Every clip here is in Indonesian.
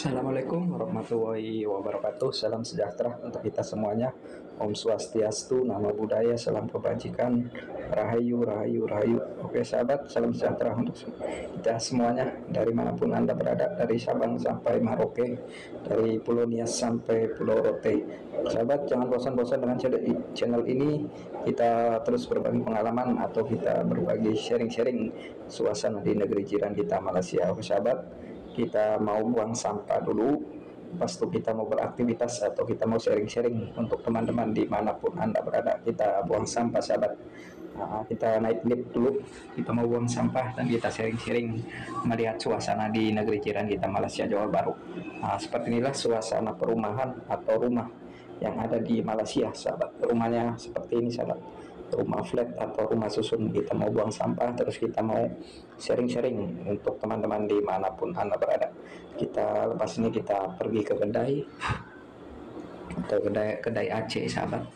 Assalamualaikum warahmatullahi wabarakatuh. Salam sejahtera untuk kita semuanya. Om Swastiastu, Namo Buddhaya, salam kebajikan, Rahayu, Rahayu, Rahayu. Oke sahabat, salam sejahtera untuk kita semuanya dari manapun Anda berada, dari Sabang sampai Merauke, dari Pulau Nias sampai Pulau Rote. Sahabat, jangan bosan-bosan dengan channel ini. Kita terus berbagi pengalaman atau kita berbagi sharing-sharing suasana di negeri jiran kita, Malaysia. Oke sahabat, kita mau buang sampah dulu, pas itu kita mau beraktivitas atau kita mau sharing-sharing untuk teman-teman dimanapun Anda berada. Kita buang sampah sahabat. Kita naik lift dulu, kita mau buang sampah dan kita sharing-sharing melihat suasana di negeri jiran kita, Malaysia, Johor Bahru. Seperti inilah suasana perumahan atau rumah yang ada di Malaysia sahabat. Rumahnya seperti ini sahabat, rumah flat atau rumah susun. Kita mau buang sampah, terus kita mau sharing-sharing untuk teman-teman dimanapun Anda berada. Kita lepas ini kita pergi ke kedai atau kedai Aceh sahabat,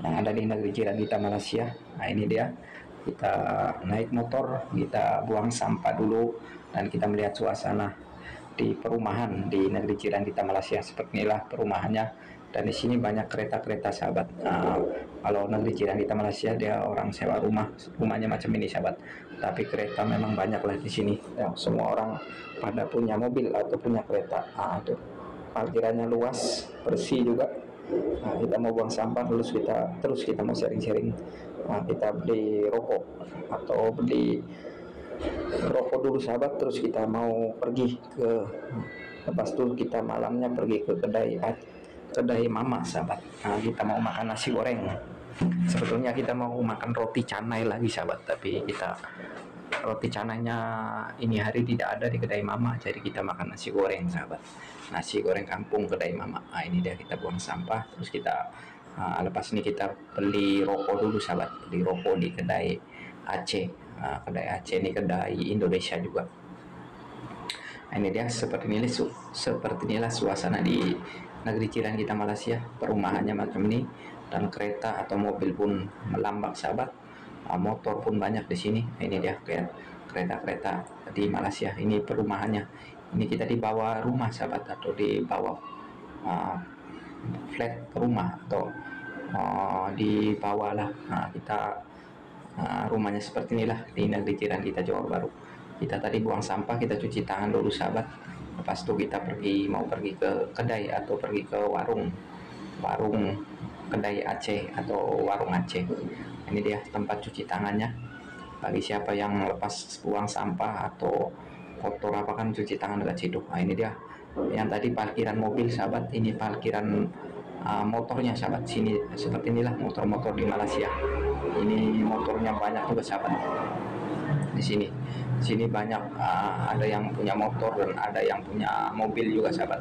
yang ada di negeri jiran kita, Malaysia. Nah ini dia, kita naik motor, kita buang sampah dulu dan kita melihat suasana di perumahan di negeri jiran kita, Malaysia. Seperti inilah perumahannya, dan di sini banyak kereta-kereta sahabat. Kalau negeri jiran kita, Malaysia, dia orang sewa rumahnya macam ini sahabat, tapi kereta memang banyak lah di sini ya. Semua orang pada punya mobil atau punya kereta. Itu parkirannya luas, bersih juga. Kita mau buang sampah terus kita mau sharing-sharing. Kita beli rokok atau beli rokok dulu sahabat, terus kita mau pergi ke, lepas itu kita malamnya pergi ke kedai mama sahabat. Kita mau makan nasi goreng. Sebetulnya kita mau makan roti canai lagi sahabat, tapi kita roti canainya ini hari tidak ada di kedai mama, jadi kita makan nasi goreng sahabat, nasi goreng kampung kedai mama. Ini dia, kita buang sampah terus kita lepas ini kita beli rokok dulu sahabat, beli rokok di kedai Aceh. Kedai Aceh ini kedai Indonesia juga. Ini dia, seperti inilah suasana di negeri jiran kita, Malaysia. Perumahannya macam ini, dan kereta atau mobil pun melambak sahabat. Motor pun banyak di sini. Ini dia kereta-kereta di Malaysia. Ini perumahannya. Ini kita di bawah rumah sahabat, atau di bawah flat rumah, atau di bawah lah. Kita rumahnya seperti inilah di negeri jiran kita, Johor Bahru. Kita tadi buang sampah, kita cuci tangan dulu sahabat, lepas itu kita mau pergi ke kedai atau pergi ke warung kedai Aceh atau warung Aceh. Ini dia tempat cuci tangannya bagi siapa yang lepas buang sampah atau kotor apa kan, cuci tangan dekat situ. Ini dia yang tadi parkiran mobil sahabat, ini parkiran motornya sahabat. Sini seperti inilah motor-motor di Malaysia. Ini motornya banyak juga sahabat. Di sini banyak, ada yang punya motor dan ada yang punya mobil juga sahabat,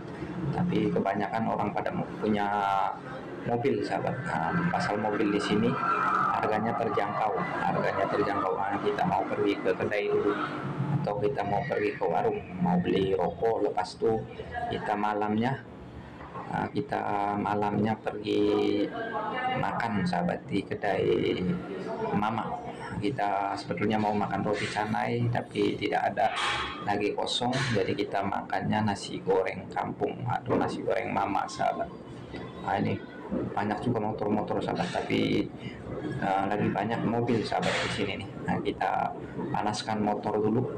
tapi kebanyakan orang pada punya mobil sahabat. Pasal mobil di sini harganya terjangkau. Kita mau pergi ke kedai dulu atau kita mau pergi ke warung mau beli rokok, lepas itu kita malamnya pergi makan sahabat di kedai mama. Kita sebetulnya mau makan roti canai tapi tidak ada lagi, kosong, jadi kita makannya nasi goreng kampung atau nasi goreng mama sahabat. Ini banyak juga motor-motor sahabat, tapi lagi banyak mobil sahabat di sini nih. Kita panaskan motor dulu.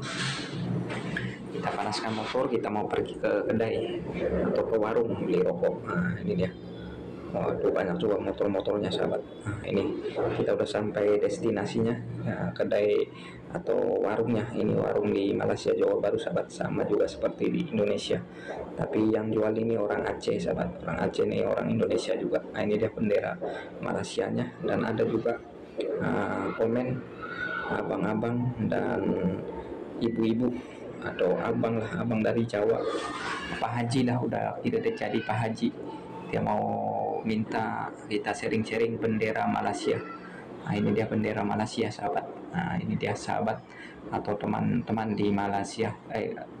Kita mau pergi ke kedai atau ke warung beli rokok. Ini dia. Itu banyak juga motor-motornya sahabat. Ini kita udah sampai destinasinya, kedai atau warungnya. Ini warung di Malaysia, Johor Bahru sahabat, sama juga seperti di Indonesia, tapi yang jual ini orang Aceh sahabat. Orang Aceh ini orang Indonesia juga. Ini dia bendera Malaysianya, dan ada juga komen abang-abang dan ibu-ibu atau abang dari Jawa, Pak Haji lah, udah tidak jadi Pak Haji. Dia mau minta kita sharing-sharing bendera Malaysia. Ini dia bendera Malaysia sahabat. Ini dia sahabat atau teman-teman di Malaysia,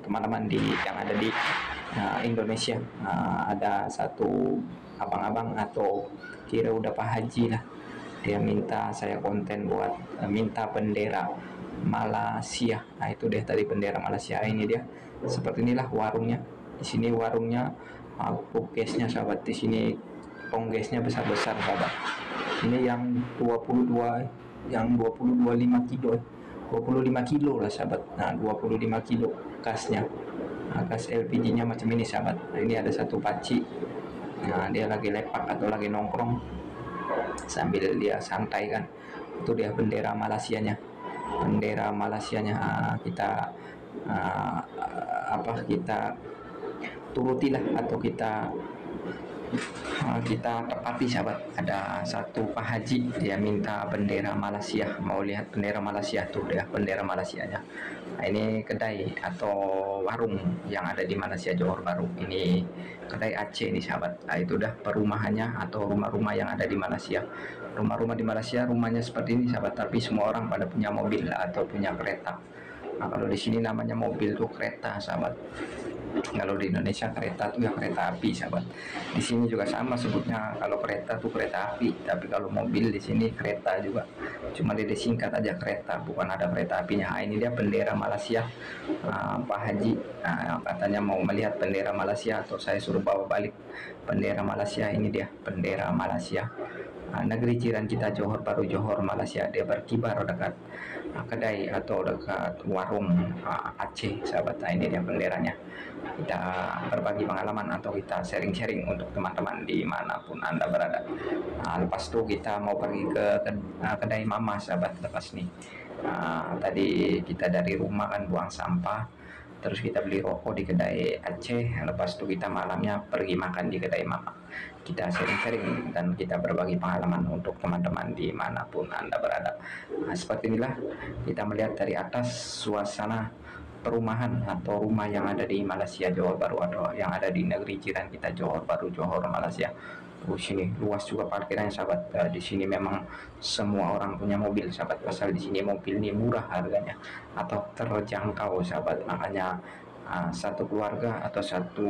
teman-teman yang ada di Indonesia. Ada satu abang-abang atau kira udah Pak Haji lah, dia minta saya konten buat minta bendera Malaysia. Itu dia tadi bendera Malaysia. Ini dia, seperti inilah warungnya. Di sini warungnya, gasnya sahabat. Di sini tong gasnya besar-besar sahabat. Ini yang 22, yang 25 kilo, 25 kilo lah sahabat. Nah, 25 kilo gasnya. Nah, gas LPG-nya macam ini sahabat. Nah, ini ada satu paci. Nah, dia lagi lepak atau lagi nongkrong sambil dia santai kan. Itu dia bendera Malaysianya. Bendera Malaysianya, kita kita turutilah atau kita tepati sahabat. Ada satu Pak Haji, dia minta bendera Malaysia, mau lihat bendera Malaysia tuh, dia bendera Malaysianya. Nah, ini kedai atau warung yang ada di Malaysia Johor Bahru. Ini kedai Aceh nih sahabat. Nah, itu dah perumahannya atau rumah-rumah yang ada di Malaysia. Rumah-rumah di Malaysia rumahnya seperti ini sahabat, tapi semua orang pada punya mobil atau punya kereta. Nah, kalau di sini namanya mobil tuh kereta sahabat. Kalau di Indonesia kereta tuh ya kereta api sahabat. Di sini juga sama sebutnya, kalau kereta tuh kereta api, tapi kalau mobil di sini kereta juga. Cuma disingkat aja kereta, bukan ada kereta apinya. Nah, ini dia bendera Malaysia. Pak Haji katanya mau melihat bendera Malaysia, atau saya suruh bawa balik bendera Malaysia. Ini dia bendera Malaysia. Negeri jiran kita Johor Bahru, Johor Malaysia, dia berkibar dekat kedai atau dekat warung Aceh sahabat. Nah, ini dia benderanya. Kita berbagi pengalaman atau kita sharing-sharing untuk teman-teman dimanapun Anda berada. Lepas itu kita mau pergi ke kedai mama sahabat. Lepas nih tadi kita dari rumah kan buang sampah, terus kita beli rokok di kedai Aceh. Lepas itu kita malamnya pergi makan di kedai mama. Kita sharing-sharing dan kita berbagi pengalaman untuk teman-teman dimanapun Anda berada. Seperti inilah kita melihat dari atas suasana perumahan atau rumah yang ada di Malaysia Johor Bahru, atau yang ada di negeri jiran kita Johor Bahru, Johor Malaysia. Sini luas juga parkirannya sahabat. Di sini memang semua orang punya mobil sahabat, pasal di sini mobil ini murah harganya atau terjangkau sahabat. Makanya satu keluarga atau satu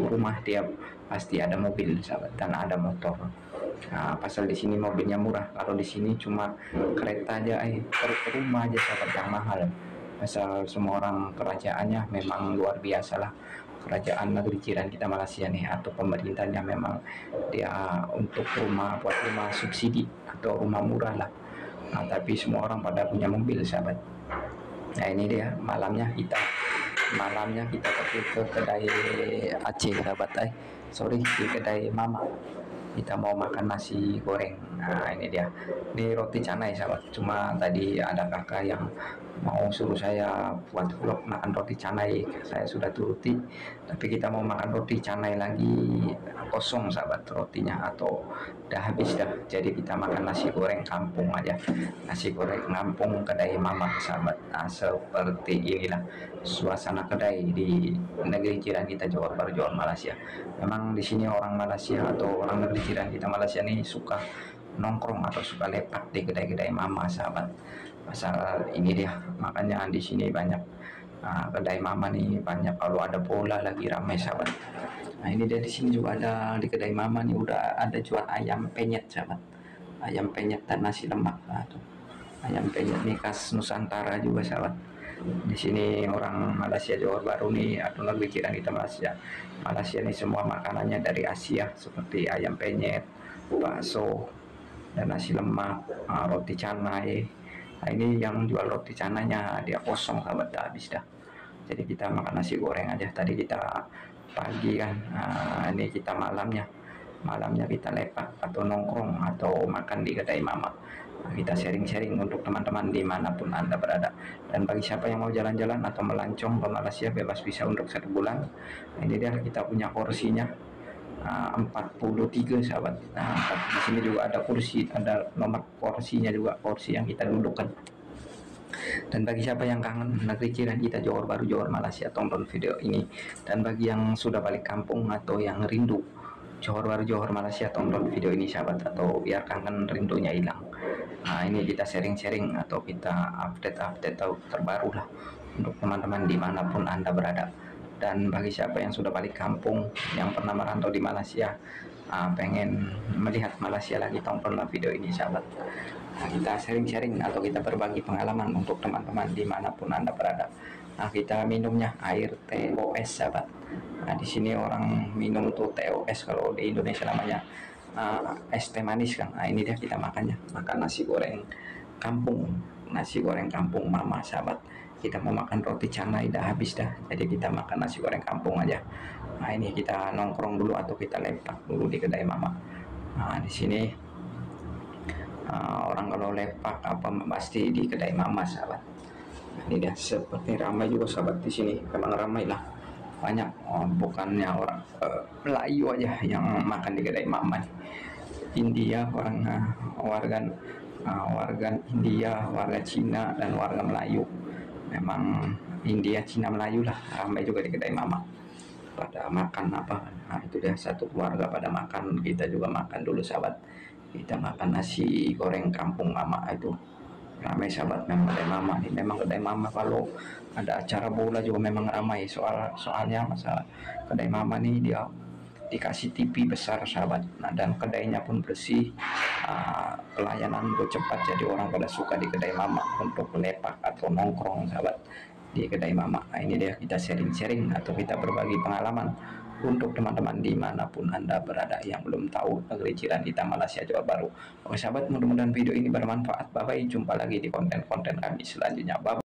rumah dia pasti ada mobil sahabat dan ada motor. Pasal di sini mobilnya murah. Kalau di sini cuma kereta aja, per rumah aja sahabat yang mahal. Pasal semua orang kerajaannya memang luar biasa lah. Kerajaan negeri jiran kita Malaysia nih, atau pemerintahnya memang dia untuk rumah, buat rumah subsidi atau rumah murah lah. Tapi semua orang pada punya mobil sahabat. Nah, ini dia malamnya kita pergi ke kedai Aceh sahabat. Di kedai mama kita mau makan nasi goreng. Nah, ini dia, ini roti canai sahabat. Cuma tadi ada kakak yang mau suruh saya buat vlog makan roti canai, saya sudah turuti, tapi kita mau makan roti canai lagi kosong sahabat, rotinya atau udah habis dah. Jadi kita makan nasi goreng kampung aja, nasi goreng kampung kedai mama sahabat. Seperti inilah suasana kedai di negeri jiran kita Johor Bahru, Johor Malaysia. Memang di sini orang Malaysia atau orang negeri jiran kita Malaysia ini suka nongkrong atau suka lepak di kedai-kedai mama sahabat. Pasal ini dia, makanya di sini banyak kedai mama nih, banyak. Kalau ada bola lagi ramai sahabat. Nah, ini dia, di sini juga ada di kedai mama nih udah ada jual ayam penyet sahabat, ayam penyet dan nasi lemak. Tuh. Ayam penyet nih khas Nusantara juga sahabat. Di sini orang Malaysia Johor Bahru nih atau negeri jiran kita Malaysia ini semua makanannya dari Asia, seperti ayam penyet, bakso, dan nasi lemak, roti canai. Nah, ini yang jual roti cananya dia kosong sahabat, habis dah. Jadi kita makan nasi goreng aja. Tadi kita pagi kan, ini kita malamnya kita lepak atau nongkrong atau makan di kedai mama. Kita sharing-sharing untuk teman-teman dimanapun Anda berada. Dan bagi siapa yang mau jalan-jalan atau melancong ke Malaysia, bebas visa untuk 1 bulan. Ini dia, kita punya kursinya 43 sahabat. Di sini juga ada kursi, ada nomor kursinya juga, kursi yang kita dudukkan. Dan bagi siapa yang kangen negeri jiran kita Johor Bahru, Johor Malaysia, tonton video ini. Dan bagi yang sudah balik kampung atau yang rindu Johor Bahru, Johor Malaysia, tonton video ini sahabat, atau biar kangen rindunya hilang. Ini kita sharing-sharing atau kita update terbaru lah untuk teman-teman dimanapun Anda berada. Dan bagi siapa yang sudah balik kampung, yang pernah merantau di Malaysia, pengen melihat Malaysia lagi, tontonlah video ini sahabat. Kita sharing-sharing atau kita berbagi pengalaman untuk teman-teman dimanapun Anda berada. Nah, kita minumnya air TOS sahabat. Nah, di sini orang minum tuh TOS, kalau di Indonesia namanya es teh manis kan. Nah, ini dia kita makannya, makan nasi goreng kampung, nasi goreng kampung mama sahabat. Kita mau makan roti canai dah habis dah, jadi kita makan nasi goreng kampung aja. Nah, ini kita nongkrong dulu atau kita lepak dulu di kedai mama. Nah, di sini orang kalau lepak apa pasti di kedai mama sahabat. Ini dia seperti ramai juga sahabat di sini, memang ramai lah, banyak bukannya orang Melayu aja yang makan di kedai mama. India, warga India, warga Cina, dan warga Melayu. Memang India, Cina, Melayu lah ramai juga di kedai mama pada makan apa. Nah, itu dia satu keluarga pada makan, kita juga makan dulu sahabat. Kita makan nasi goreng kampung mama itu ramai sahabat. Memang kedai mama ini, memang kedai mama kalau ada acara bola juga memang ramai, soalnya masalah kedai mama nih dia dikasih TV besar sahabat. Nah, dan kedainya pun bersih, pelayanan juga cepat, jadi orang pada suka di kedai mama untuk melepak atau nongkrong sahabat di kedai mama. Nah, ini dia kita sharing-sharing atau kita berbagi pengalaman untuk teman-teman dimanapun anda berada yang belum tahu negeri jiran kita Malaysia Johor Bahru. Oke sahabat, mudah-mudahan video ini bermanfaat. Bye bye, jumpa lagi di konten-konten kami selanjutnya. Bye.